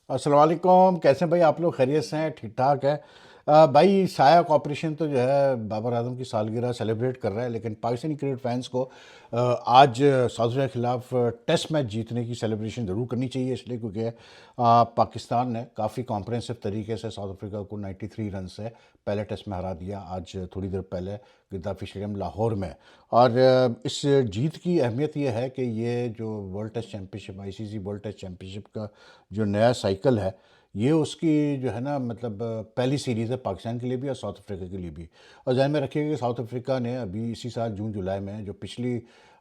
अस्सलाम वालेकुम। कैसे हैं भाई आप लोग? खैरियत से हैं? ठीक ठाक है। भाई साया कॉरपोरेशन तो जो है बाबर आजम की सालगिरह सेलिब्रेट कर रहा है, लेकिन पाकिस्तानी क्रिकेट फैंस को आज साउथ अफ्रीका के खिलाफ टेस्ट मैच जीतने की सेलिब्रेशन ज़रूर करनी चाहिए, इसलिए क्योंकि पाकिस्तान ने काफ़ी कॉम्प्रहेंसिव तरीके से साउथ अफ्रीका को 93 रन से पहले टेस्ट में हरा दिया आज थोड़ी देर पहले गद्दाफी स्टेडियम लाहौर में। और इस जीत की अहमियत ये है कि ये जो world test championship, ICC world test championship का जो नया साइकिल है, ये उसकी जो है ना मतलब पहली सीरीज़ है पाकिस्तान के लिए भी और साउथ अफ्रीका के लिए भी। और ध्यान में रखिएगा कि साउथ अफ्रीका ने अभी इसी साल जून जुलाई में जो पिछली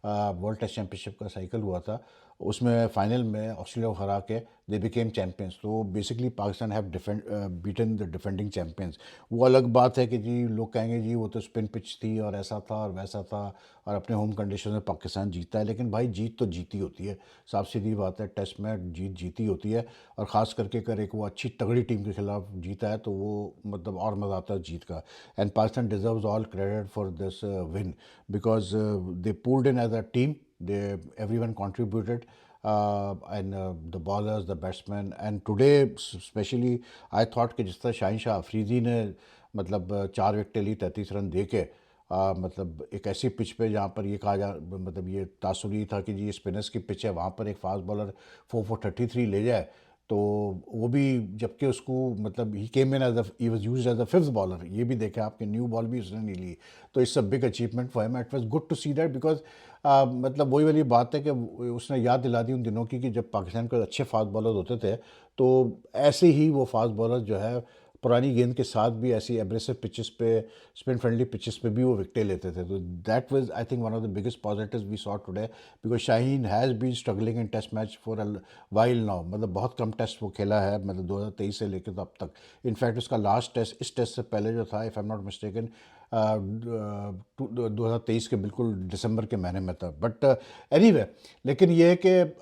वर्ल्ड टेस्ट चैम्पियनशिप का साइकिल हुआ था, उसमें फाइनल में ऑस्ट्रेलिया को हरा के दे बिकेम चैम्पियंस। तो basically Pakistan have defend beaten the defending champions. वो अलग बात है कि जी लोग कहेंगे जी वो तो स्पिन पिच थी और ऐसा था और वैसा था और अपने होम कंडीशन में पाकिस्तान जीता है, लेकिन भाई जीत तो जीती होती है। साफ सीधी बात है, टेस्ट में जीत जीती होती है। और ख़ास करके अगर एक वो अच्छी तगड़ी टीम के खिलाफ जीता है तो वो मतलब और मज़ा आता है जीत का। And Pakistan deserves all credit for this win because they pulled in as a team. They everyone contributed, and the bowlers, the batsmen, and today especially I thought कि जिस तरह शाहीन शाह अफरीदी ने मतलब 4 विकेटें ली 33 रन दे के, मतलब एक ऐसी पिच पे जहाँ पर ये कहा जा मतलब ये तासुरी था कि जी ये स्पिनर्स की पिच है, वहाँ पर एक फास्ट बॉलर 4 for 33 ले जाए, तो वो भी जबकि उसको मतलब he came in as he was used as a fifth bowler, ये भी देखा आपके न्यू बॉल भी उसने नहीं ली। तो it's a big achievement for him. It was good to see that because मतलब वही वाली बात है कि उसने याद दिला दी उन दिनों की कि जब पाकिस्तान के अच्छे फास्ट बॉलर होते थे, तो ऐसे ही वो फास्ट बॉलर जो है पुरानी गेंद के साथ भी ऐसी एब्रेसिव पिचेस पे, स्पिन फ्रेंडली पिचेस पे भी वो विकेटें लेते थे। तो that was I think one of the biggest positives we saw today, because Shaheen has been struggling in test match for a while now. मतलब बहुत कम टेस्ट वो खेला है, मतलब 2023 से लेकर तो अब तक। इनफैक्ट उसका लास्ट टेस्ट इस टेस्ट से पहले जो था, if I am not mistaken, 2023 के बिल्कुल दिसंबर के महीने में था। बट एनीवे, लेकिन ये है कि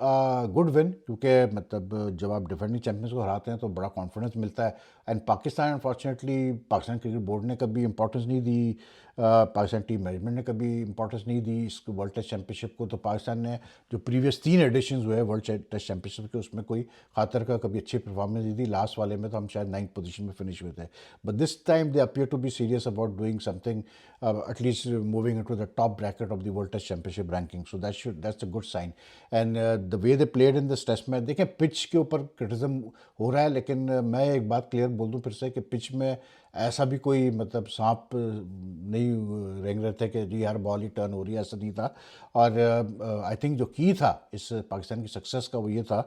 गुड विन, क्योंकि मतलब जब आप डिफेंडिंग चैंपियंस को हराते हैं तो बड़ा कॉन्फिडेंस मिलता है। And Pakistan unfortunately, Pakistan cricket board ने कभी इंपॉर्टेंस नहीं दी, पाकिस्तान टीम मैनेजमेंट ने कभी इंपॉर्टेंस नहीं दी इस वर्ल्ड टेस्ट चैंपियनशिप को। तो पाकिस्तान ने जो प्रीवियस 3 एडिशन हुए वर्ल्ड टेस्ट चैंपियनशिप के, उसमें कोई खातर का कभी अच्छी परफॉर्मेंस नहीं दी। लास्ट वाले में तो हम शायद 9th पोजीशन में फिनिश हुए थे। But this time they appear to be serious about doing something, at least moving into the top bracket of the world test championship ranking. So that's a good sign. And the way they played in this test में, देखें pitch के ऊपर criticism हो रहा है, लेकिन मैं एक बात क्लियर बोल दूं फिर से कि पिच में ऐसा भी कोई मतलब सांप नहीं रेंग रहे थे कि जी हर बॉल ही टर्न हो रही है, ऐसा नहीं था। और आई थिंक जो की था इस पाकिस्तान की सक्सेस का वो ये था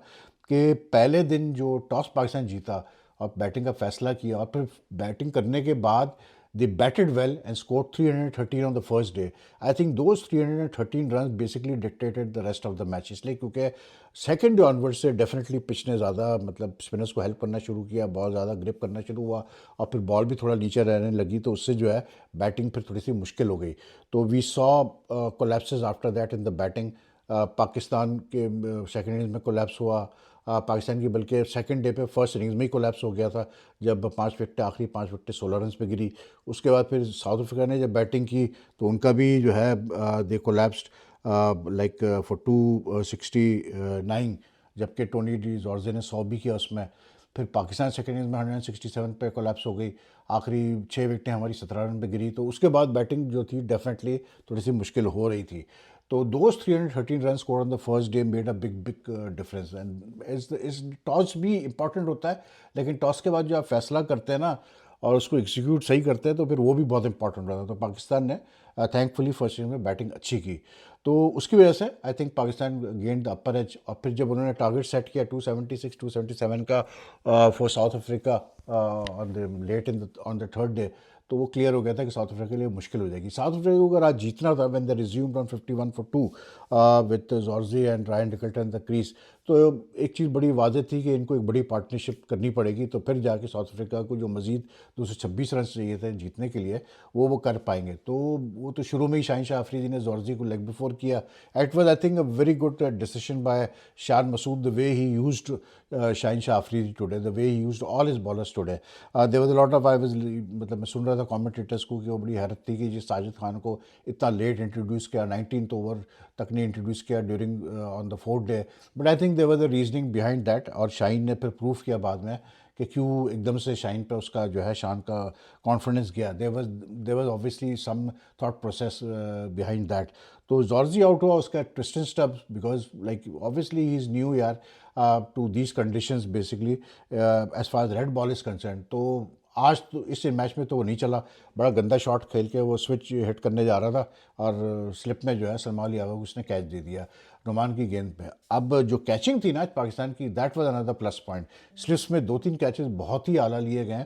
कि पहले दिन जो टॉस पाकिस्तान जीता और बैटिंग का फैसला किया, और फिर बैटिंग करने के बाद they batted well and scored 313 on the first day. I think those 313 runs basically dictated the rest of the match, इसलिए क्योंकि सेकंड डे ऑनवर्ड से डेफिनेटली पिच ने ज़्यादा मतलब स्पिनर्स को हेल्प करना शुरू किया, बॉल ज़्यादा ग्रिप करना शुरू हुआ और फिर बॉल भी थोड़ा नीचे रहने लगी, तो उससे जो है बैटिंग फिर थोड़ी सी मुश्किल हो गई। तो we saw collapses after that in the batting. Pakistan के सेकेंड इनिंग्स में कोलैप्स हुआ पाकिस्तान की, बल्कि सेकंड डे पे फर्स्ट इनिंग्स में ही कोलैप्स हो गया था जब 5 विकेटें, आखिरी 5 विकेटें 16 रन पे गिरी। उसके बाद फिर साउथ अफ्रीका ने जब बैटिंग की तो उनका भी जो है दे कोलैप्स्ड लाइक फॉर 269, जबकि टोनी डी जॉर्जे ने 100 भी किया उसमें। फिर पाकिस्तान सेकेंड इनिंग्स में 167 पे कोलैप्स हो गई, आखिरी 6 विकेटें हमारी 17 रन पे गिरी। तो उसके बाद बैटिंग जो थी डेफिनेटली थोड़ी सी मुश्किल हो रही थी। तो those 313 run score on the first day made a big big difference. And इस टॉस भी इंपॉर्टेंट होता है, लेकिन टॉस के बाद जो आप फैसला करते हैं ना और उसको एग्जीक्यूट सही करते हैं तो फिर वो भी बहुत इंपॉर्टेंट रहता है। तो पाकिस्तान ने थैंकफुली फर्स्ट इनिंग में बैटिंग अच्छी की, तो उसकी वजह से आई थिंक पाकिस्तान गेंद द अपर एज। और फिर जब उन्होंने टारगेट सेट किया 276 277 का for South Africa on the late in on the third day, तो वो क्लियर हो गया था कि साउथ अफ्रीका के लिए मुश्किल हो जाएगी। साउथ अफ्रीका को अगर आज जीतना था when they resumed on 51 for 2 with Zorzi and Ryan Rickelton the crease, तो एक चीज़ बड़ी वाज़ेह थी कि इनको एक बड़ी पार्टनरशिप करनी पड़ेगी, तो फिर जाके साउथ अफ्रीका को जो मजीद 226 रन चाहिए थे जीतने के लिए वो कर पाएंगे। तो वो तो शुरू में ही शाहीन शाह अफरीदी ने जॉर्जी को लेग बिफोर किया। It was I think a very good decision by Shan Masood, the way he used Shaheen Shah Afridi today, the way he used all his bowlers today. There was a lot of I was मतलब मैं सुन रहा था commentators को कि वो बड़ी हैरत थी कि जिस साजिद खान को इतना लेट इंट्रोड्यूस किया, 19th ओवर तक नहीं इंट्रोड्यूस किया during on the fourth day. But I think think there was a reasoning behind that, और शाहीन ने फिर प्रूफ किया बाद में कि क्यों एकदम से शाहीन पे उसका जो है शान का कॉन्फिडेंस गया। There was obviously some thought process behind that. तो जॉर्जी आउट हुआ उसका twist and Stubbs, because like obviously he is new यार to these conditions basically as far as red ball is concern. तो आज तो इस match में तो वो नहीं चला, बड़ा गंदा शॉट खेल के वो स्विच हिट करने जा रहा था और स्लिप में जो है सलमान अली यादव को उसने कैच दे दिया नुमान की गेंद पे। अब जो कैचिंग थी ना आज पाकिस्तान की, that was another plus point. Slips में 2-3 कैचेस बहुत ही आला लिए गए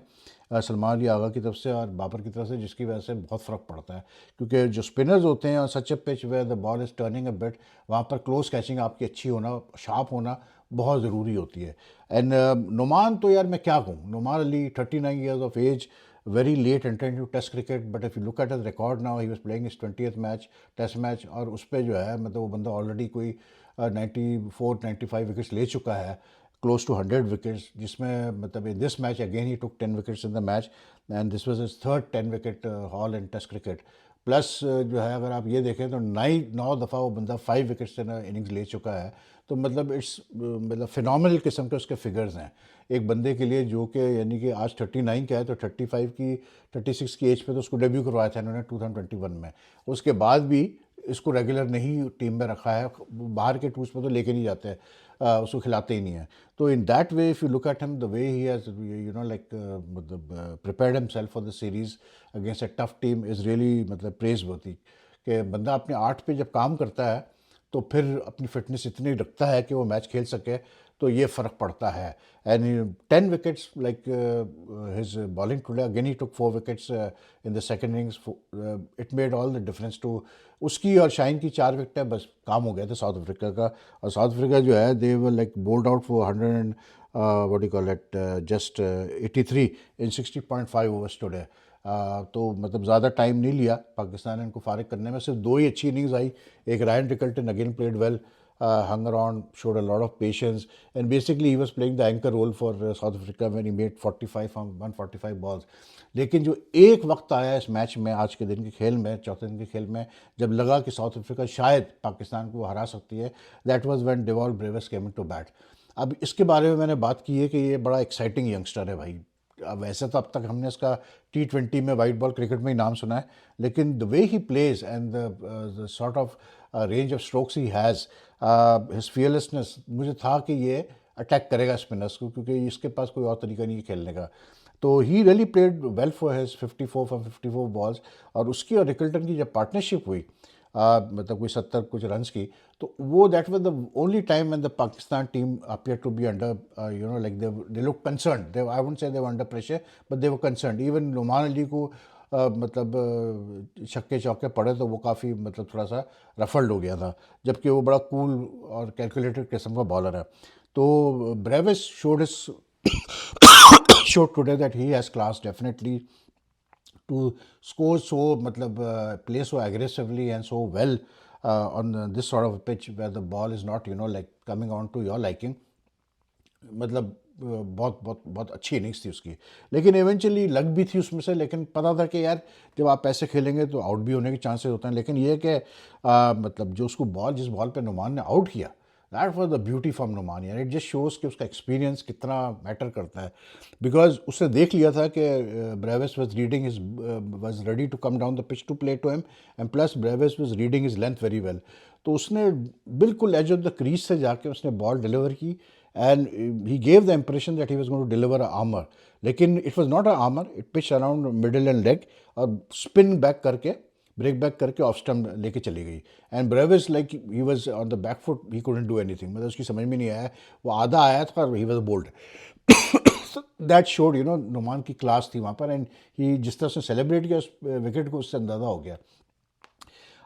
सलमान अली आगा की तरफ से और बाबर की तरफ से, जिसकी वजह से बहुत फ़र्क पड़ता है, क्योंकि जो स्पिनर्स होते हैं और such a pitch where the ball is turning a bit, वहाँ पर क्लोज कैचिंग आपकी अच्छी होना, शार्प होना बहुत ज़रूरी होती है। एंड नुमान तो यार मैं क्या कहूँ, Noman Ali 39 years of age, very late entrant into Test cricket, but if you look at his record now, he was playing his 20th match, Test match, और उस पर जो है मतलब वो बंदा ऑलरेडी कोई 94-95 विकेट्स ले चुका है, क्लोज टू 100 विकेट्स, जिसमें मतलब in this match again he took 10 wickets in the match, and this was his third 10 wicket haul in test cricket. Plus जो है अगर आप ये देखें तो 9 दफ़ा वो बंदा 5 विकेट्स से इनिंग्स ले चुका है। तो मतलब इट्स मतलब फिनॉमिनल किस्म के उसके फिगर्स हैं एक बंदे के लिए, जो कि यानी कि आज 39 का है, तो 36 की एज पे तो उसको डेब्यू करवाया था इन्होंने 2021 में। उसके बाद भी इसको रेगुलर नहीं टीम में रखा है, बाहर के टूर्स पे तो लेके नहीं जाते, उसको खिलाते ही नहीं है। तो in that way if you look at him the way he has you know like मतलब prepared himself for the series against a tough team is really मतलब प्रेज वर्दी, कि बंदा अपने आर्ट पे जब काम करता है तो फिर अपनी फिटनेस इतनी रखता है कि वो मैच खेल सके, तो ये फ़र्क पड़ता है। And 10 wickets like his bowling today, again he took 4 wickets in the second innings, it made all the difference to उसकी और शाइन की 4 विकेटें, बस काम हो गया था साउथ अफ्रीका का। और साउथ अफ्रीका जो है they were like bowled out for 100 and what you call it just 83 in 60.5 overs today. तो मतलब ज़्यादा टाइम नहीं लिया पाकिस्तान ने इनको फारिग करने में, सिर्फ 2 ही अच्छी इनिंग्स आई। एक Ryan Rickelton again played well, hung around, showed a lot of patience, and basically he was playing the anchor role for South Africa when he made 45 from 145 balls. लेकिन जो एक वक्त आया इस मैच में, आज के दिन के खेल में, चौथे दिन के खेल में, जब लगा कि साउथ अफ्रीका शायद पाकिस्तान को हरा सकती है, that was when Dewald Brevis came into bat. अब इसके बारे में मैंने बात की है कि ये बड़ा एक्साइटिंग यंगस्टर है भाई। अब वैसे तो अब तक हमने इसका T20 में, वाइट बॉल क्रिकेट में ही नाम सुना है, लेकिन the way he plays and the sort of range of strokes he has, his fearlessness, मुझे था कि ये अटैक करेगा स्पिनर्स को, क्योंकि इसके पास कोई और तरीका नहीं है खेलने का। तो he really played well for his 54 from 54 balls. और उसकी और रिकल्टन की जब पार्टनरशिप हुई, मतलब कोई 70 कुछ रन्स की, तो वो that was the only time when the Pakistan team appear to be under you know like they look concern, they I wouldn't say they were under pressure, but they were concern. Even Numan Ali को मतलब छक्के चौके पड़े तो वो काफ़ी मतलब थोड़ा सा रफल्ड हो गया था, जबकि वो बड़ा कूल और कैलकुलेटेड किस्म का बॉलर है। तो Brevis showed today that he has class definitely to score so मतलब play so aggressively and so well on this sort of a pitch where the ball is not like coming on to your liking। मतलब बहुत बहुत बहुत अच्छी innings थी उसकी, लेकिन eventually लग भी थी उसमें से। लेकिन पता था कि यार जब आप ऐसे खेलेंगे तो आउट भी होने के चांसेस होते हैं। लेकिन ये कि मतलब जो उसको जिस बॉल पे नुमान ने आउट किया, that was the beauty from Noman यार। इट जस्ट शोज़ कि उसका एक्सपीरियंस कितना मैटर करता है, बिकॉज उसने देख लिया था कि Brevis was ready to come down the pitch to play to him, and plus Brevis was reading his length very well. तो उसने बिल्कुल एज ऑफ द क्रीज से जाके उसने बॉल डिलीवर की, and he gave the impression that he was going to deliver a armor, लेकिन it was not a armor, it pitched around middle and leg और spin back करके, break back करके off stump लेके चली गई। And Brevis like he was on the back foot, he couldn't do anything, मतलब उसकी समझ में नहीं आया, वो आधा आया था और he was bowled. That showed Numan की क्लास थी वहाँ पर, एंड ही जिस तरह से सेलिब्रेट किया उस विकेट को, उससे अंदाज़ा हो गया।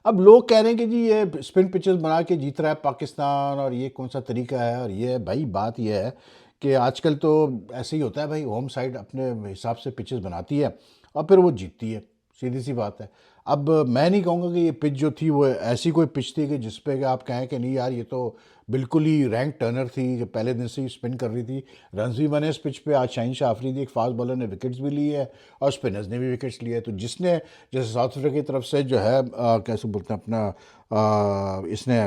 अब लोग कह रहे हैं कि जी ये स्पिन पिचेस बना के जीत रहा है पाकिस्तान और ये कौन सा तरीका है, और ये भाई बात ये है कि आजकल तो ऐसे ही होता है भाई, होम साइड अपने हिसाब से पिचेस बनाती है और फिर वो जीतती है, सीधी सी बात है। अब मैं नहीं कहूँगा कि ये पिच जो थी वो ऐसी कोई पिच थी कि जिस पे कि आप कहें कि नहीं यार ये तो बिल्कुल ही रैंक टर्नर थी, जो पहले दिन से ही स्पिन कर रही थी, रन्स भी बने इस पिच पे। आज शाहीन शाह अफरीदी एक फास्ट बॉलर ने विकेट्स भी लिए है और स्पिनर्स ने भी विकेट्स लिए है। तो जिसने जैसे साउथ अफ्रीका की तरफ से जो है कैसे बोलते हैं अपना इसने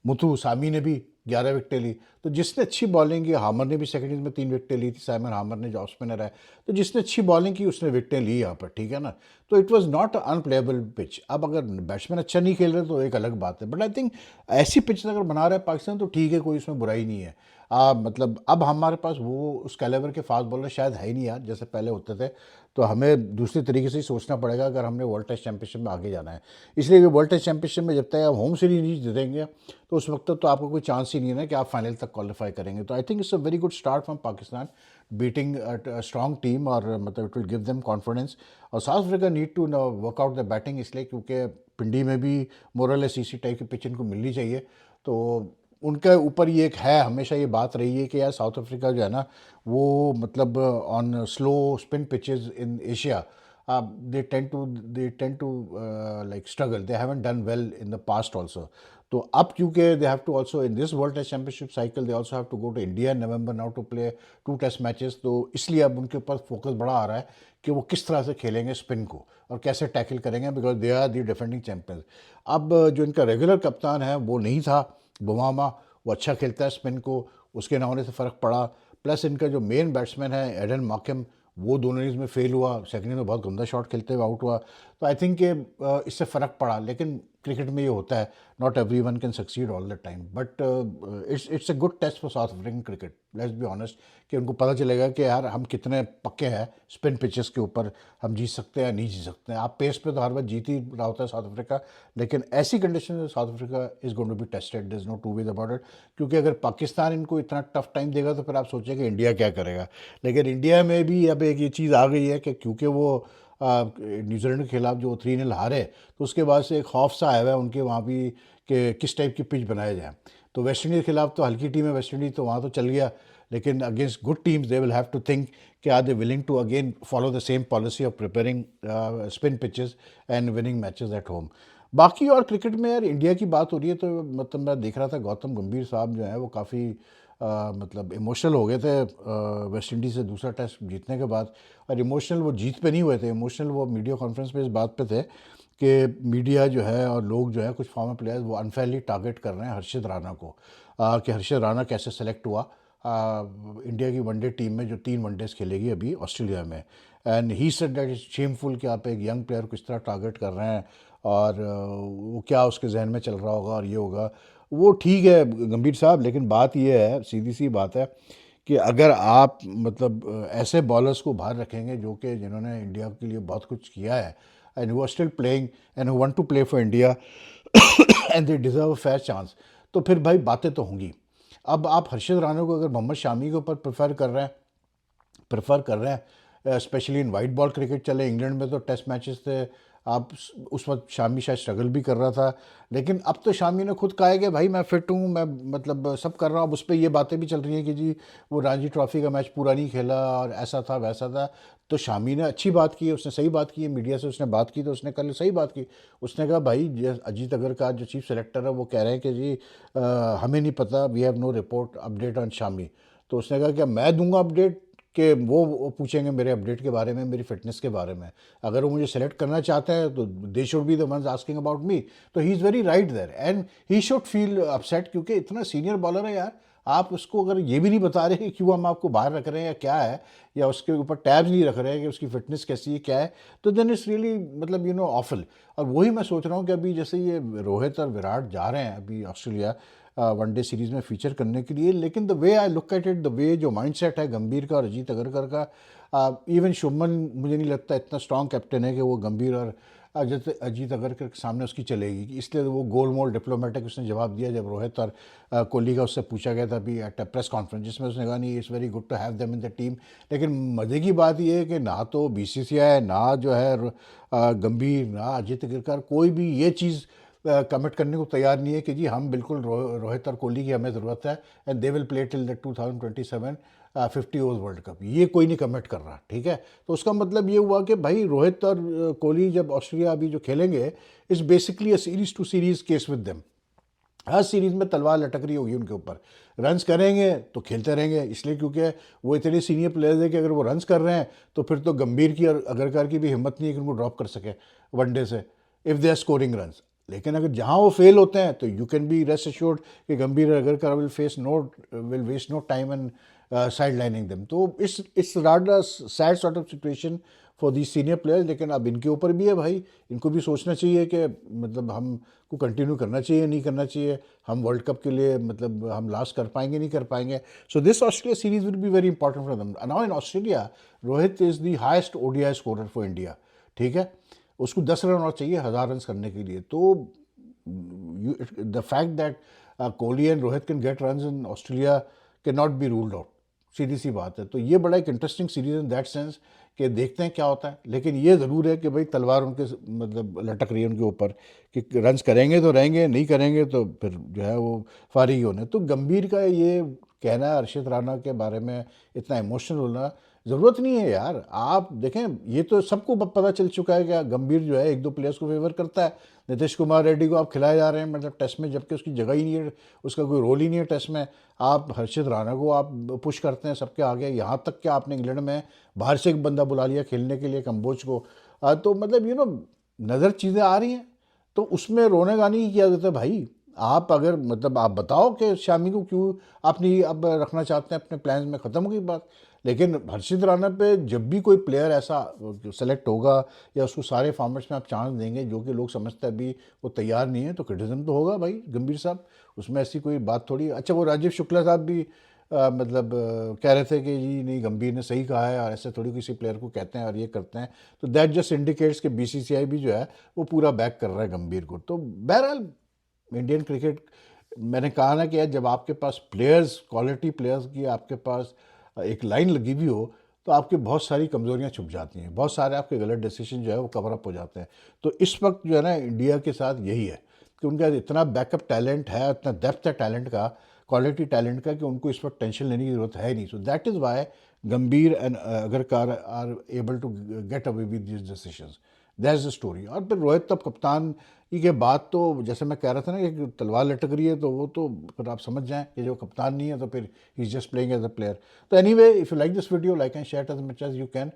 मुथु सामी ने भी 11 विकेटें ली। तो जिसने अच्छी बॉलिंग की, हामर ने भी सेकंड इनिंग्स में 3 विकेटें ली थी, साइमन हामर ने जो ऑफ स्पिनर है। तो जिसने अच्छी बॉलिंग की उसने विकेटें ली यहाँ पर, ठीक है ना। तो it was not unplayable pitch. अब अगर बैट्समैन अच्छा नहीं खेल रहे तो एक अलग बात है, बट आई थिंक ऐसी पिच अगर बना रहा है पाकिस्तान तो ठीक है, कोई उसमें बुराई नहीं है। मतलब अब हमारे पास वो उस कैलेबर के फास्ट बॉलर शायद है ही नहीं यार, जैसे पहले होते थे। तो हमें दूसरी तरीके से ही सोचना पड़ेगा अगर हमने वर्ल्ड टेस्ट चैंपियनशिप में आगे जाना है। इसलिए कि वर्ल्ड टेस्ट चैंपियनशिप में जब तक आप होम सीरीज नहीं जीतेंगे तो उस वक्त तो आपको कोई चांस ही नहीं है ना कि आप फाइनल तक क्वालिफाई करेंगे। तो I think it's a very good start from Pakistan beating strong team, और मतलब it will give them confidence. और South Africa need to work out the batting, इसलिए क्योंकि पिंडी में भी मोरलेस इसी टाइप की पिच इनको मिलनी चाहिए। तो उनके ऊपर ये एक है, हमेशा ये बात रही है कि यार साउथ अफ्रीका जो है ना वो मतलब on slow spin pitches in Asia they tend to like struggle. They haven't done well in the past also. तो अब क्योंकि they have to also in this World Test Championship cycle they also have to go to India in November now to play 2 test matches. तो इसलिए अब उनके ऊपर focus बड़ा आ रहा है कि वो किस तरह से खेलेंगे स्पिन को और कैसे टैकल करेंगे, because they are the defending champions. अब जो इनका रेगुलर कप्तान है वो नहीं था बुमामा, वो अच्छा खेलता है स्पिन को, उसके ना होने से फ़र्क पड़ा। प्लस इनका जो मेन बैट्समैन है एडन मार्कम, वो दोनों इनिंग्स में फेल हुआ, सेकंड इनिंग्स में बहुत गंदा शॉट खेलते हुए आउट हुआ। तो आई थिंक कि इससे फ़र्क पड़ा। लेकिन क्रिकेट में ये होता है, not every one can succeed all the time, but it's a good test for South African cricket, let's be honest. कि उनको पता चलेगा कि यार हम कितने पक्के हैं स्पिन पिचेस के ऊपर, हम जीत सकते हैं नहीं जीत सकते हैं। आप पेस पे तो हर बार जीत ही रहा होता है साउथ अफ्रीका, लेकिन ऐसी कंडीशन में South Africa is going to be tested, there is no two ways about it. क्योंकि अगर पाकिस्तान इनको इतना टफ टाइम देगा तो फिर आप सोचें कि इंडिया क्या करेगा। लेकिन इंडिया में भी अब एक ये चीज़ आ गई है कि क्योंकि वो न्यूजीलैंड के खिलाफ जो 3-0 हारे, तो उसके बाद से एक खौफ सा आया हुआ है उनके वहाँ भी कि किस टाइप की पिच बनाया जाए। तो वेस्ट इंडीज़ के खिलाफ तो हल्की टीम है वेस्ट इंडीज़, तो वहाँ तो चल गया। लेकिन against good teams they will have to think कि are they willing to again follow the same policy of preparing spin pitches and winning matches at home. बाकी और क्रिकेट में यार इंडिया की बात हो रही है तो मतलब मैं देख रहा था गौतम गंभीर साहब जो है वो काफ़ी मतलब इमोशनल हो गए थे वेस्ट इंडीज़ से दूसरा टेस्ट जीतने के बाद। और इमोशनल वो जीत पे नहीं हुए थे, इमोशनल वो मीडिया कॉन्फ्रेंस पे इस बात पे थे कि मीडिया जो है और लोग जो है कुछ फॉर्मर प्लेयर्स वो अनफेयरली टारगेट कर रहे हैं हर्षित राणा को, कि हर्षित राणा कैसे सेलेक्ट हुआ इंडिया की वनडे टीम में जो 3 वनडेज खेलेगी अभी ऑस्ट्रेलिया में। And he said that is shameful कि आप एक यंग प्लेयर को इस तरह टारगेट कर रहे हैं, और वो क्या उसके जहन में चल रहा होगा और ये होगा वो। ठीक है गंभीर साहब, लेकिन बात ये है, सीधी सी बात है कि अगर आप मतलब ऐसे बॉलर्स को बाहर रखेंगे जो कि जिन्होंने इंडिया के लिए बहुत कुछ किया है and who are still playing and who want to play for India and they deserve a fair chance, तो फिर भाई बातें तो होंगी। अब आप हर्षित राणा को अगर मोहम्मद शामी के ऊपर प्रेफर कर रहे हैं specially in white ball cricket चले, इंग्लैंड में तो टेस्ट मैचेस थे, आप उस वक्त शामी शायद स्ट्रगल भी कर रहा था। लेकिन अब तो शामी ने खुद कहा है कि भाई मैं फिट हूँ, मैं मतलब सब कर रहा हूँ। अब उस पर ये बातें भी चल रही हैं कि जी वो रणजी ट्रॉफी का मैच पूरा नहीं खेला और ऐसा था वैसा था। तो शामी ने अच्छी बात की है, उसने सही बात की है, मीडिया से उसने बात की तो उसने कल सही बात की। उसने कहा भाई ये अजीत अग्रकर जो चीफ सेलेक्टर है वो कह रहे हैं कि जी हमें नहीं पता, we have no report update on Shami. तो उसने कहा कि मैं दूंगा अपडेट, कि वो पूछेंगे मेरे अपडेट के बारे में, मेरी फिटनेस के बारे में। अगर वो मुझे सेलेक्ट करना चाहते हैं तो they should be the ones asking about me. तो he is very right there and he should feel upset, क्योंकि इतना सीनियर बॉलर है यार। आप उसको अगर ये भी नहीं बता रहे कि क्यों हम आपको बाहर रख रहे हैं या क्या है, या उसके ऊपर टैब्स नहीं रख रहे हैं कि उसकी फिटनेस कैसी है क्या है, तो देन इट्स रियली मतलब ऑफल। और वही मैं सोच रहा हूँ कि अभी जैसे ये रोहित और विराट जा रहे हैं अभी ऑस्ट्रेलिया वनडे सीरीज़ में फीचर करने के लिए, लेकिन the way I look at it, the way जो माइंडसेट है गंभीर का और अजीत अगरकर का, इवन शुभमन मुझे नहीं लगता इतना स्ट्रॉन्ग कैप्टन है कि वो गंभीर और अजीत अगरकर के सामने उसकी चलेगी। इसलिए वो गोल मोल डिप्लोमेटिक उसने जवाब दिया जब रोहित और कोहली का उससे पूछा गया था अभी एट प्रेस कॉन्फ्रेंस, जिसमें उसने कहा नहीं it's very good to have them in the team. लेकिन मज़े की बात यह है कि ना तो BCCI ना जो है गंभीर ना अजीत अगरकर कोई भी ये चीज़ कमिट करने को तैयार नहीं है कि जी हम बिल्कुल रोहित और कोहली की हमें ज़रूरत है and they will play till the 2027 50 overs world cup, ये कोई नहीं कमिट कर रहा। ठीक है, तो उसका मतलब ये हुआ कि भाई रोहित और कोहली जब ऑस्ट्रेलिया अभी जो खेलेंगे is basically a series to series case with them. Her series में तलवार लटक रही होगी उनके ऊपर, रन्स करेंगे तो खेलते रहेंगे, इसलिए क्योंकि वो इतने सीनियर प्लेयर्स है कि अगर वो रन्स कर रहे हैं तो फिर तो गंभीर की और अगरकर की भी हिम्मत नहीं है कि उनको ड्रॉप कर सके वनडे से if they are scoring runs. लेकिन अगर जहाँ वो फेल होते हैं तो you can be rest assured कि Gambhir Agarkar will waste no time and sidelining them. तो it's rather sad sort of situation for the senior players. लेकिन अब इनके ऊपर भी है भाई, इनको भी सोचना चाहिए कि मतलब हमको कंटिन्यू करना चाहिए नहीं करना चाहिए, हम वर्ल्ड कप के लिए मतलब हम लास्ट कर पाएंगे नहीं कर पाएंगे। So this Australia series will be very important for them. Now in Australia Rohit is the heist ODI scorer for India, ठीक है। उसको 10 रन और चाहिए 1000 रन करने के लिए। तो the fact that Kohli and Rohit can get run in Australia can not be ruled out, सीधी सी बात है। तो ये बड़ा एक interesting series in that sense कि देखते हैं क्या होता है। लेकिन ये ज़रूर है कि भाई तलवार उनके मतलब लटक रही है उनके ऊपर कि रन्स करेंगे तो रहेंगे, नहीं करेंगे तो फिर जो है वो फारिग होने। तो गंभीर का ये कहना अर्शद राणा के बारे में इतना इमोशनल होना ज़रूरत नहीं है यार। आप देखें, ये तो सबको पता चल चुका है कि गंभीर जो है एक दो प्लेयर्स को फेवर करता है। नीतीश कुमार रेड्डी को आप खिलाए जा रहे हैं मतलब टेस्ट में, जबकि उसकी जगह ही नहीं है, उसका कोई रोल ही नहीं है टेस्ट में। आप हर्षित राणा को आप पुश करते हैं सबके आगे, यहाँ तक कि आपने इंग्लैंड में बाहर से एक बंदा बुला लिया खेलने के लिए, कंबोज को। तो मतलब नज़र चीज़ें आ रही हैं, तो उसमें रोने गाने की क्या जरूरत है भाई। आप अगर मतलब आप बताओ कि शामी को क्यों आप नहीं अब रखना चाहते हैं अपने प्लान्स में, ख़त्म हो गई बात। लेकिन हर्षित राणा पे जब भी कोई प्लेयर ऐसा सेलेक्ट होगा या उसको सारे फॉर्मेट्स में आप चांस देंगे जो कि लोग समझते हैं अभी वो तैयार नहीं है, तो क्रिटिसिज्म तो होगा भाई गंभीर साहब, उसमें ऐसी कोई बात थोड़ी। अच्छा, वो राजीव शुक्ला साहब भी कह रहे थे कि जी नहीं गंभीर ने सही कहा है और ऐसे थोड़ी किसी प्लेयर को कहते हैं और ये करते हैं। तो दैट जस्ट इंडिकेट्स कि बीसीसीआई भी जो है वो पूरा बैक कर रहा है गंभीर को। तो बहरहाल इंडियन क्रिकेट, मैंने कहा ना कि यार जब आपके पास प्लेयर्स, क्वालिटी प्लेयर्स की आपके पास एक लाइन लगी हुई हो, तो आपकी बहुत सारी कमजोरियां छुप जाती हैं, बहुत सारे आपके गलत डिसीजन जो है वो कवर अप हो जाते हैं। तो इस वक्त जो है ना इंडिया के साथ यही है कि उनका इतना बैकअप टैलेंट है, इतना डेप्थ है टैलेंट का, क्वालिटी टैलेंट का, कि उनको इस वक्त टेंशन लेने की ज़रूरत है नहीं। So that is why Gambhir and Agarkar are able to get away with this decisions. That's the story. और फिर रोहित तब कप्तान के बाद तो जैसे मैं कह रहा था ना कि तलवार लटक रही है, तो वो तो फिर आप समझ जाएं कि जो कप्तान नहीं है तो फिर he is just playing as a player. तो anyway, if you like this video, like and share as much as you can.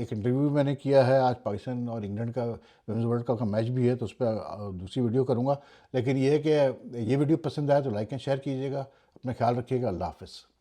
एक इंटरव्यू मैंने किया है आज, पाकिस्तान और इंग्लैंड का वुमेन्स वर्ल्ड कप का मैच भी है, तो उस पर दूसरी वीडियो करूँगा। लेकिन ये है कि ये वीडियो पसंद आए तो लाइक एंड शेयर कीजिएगा। अपना ख्याल रखिएगा। अल्लाह हाफ़िज़।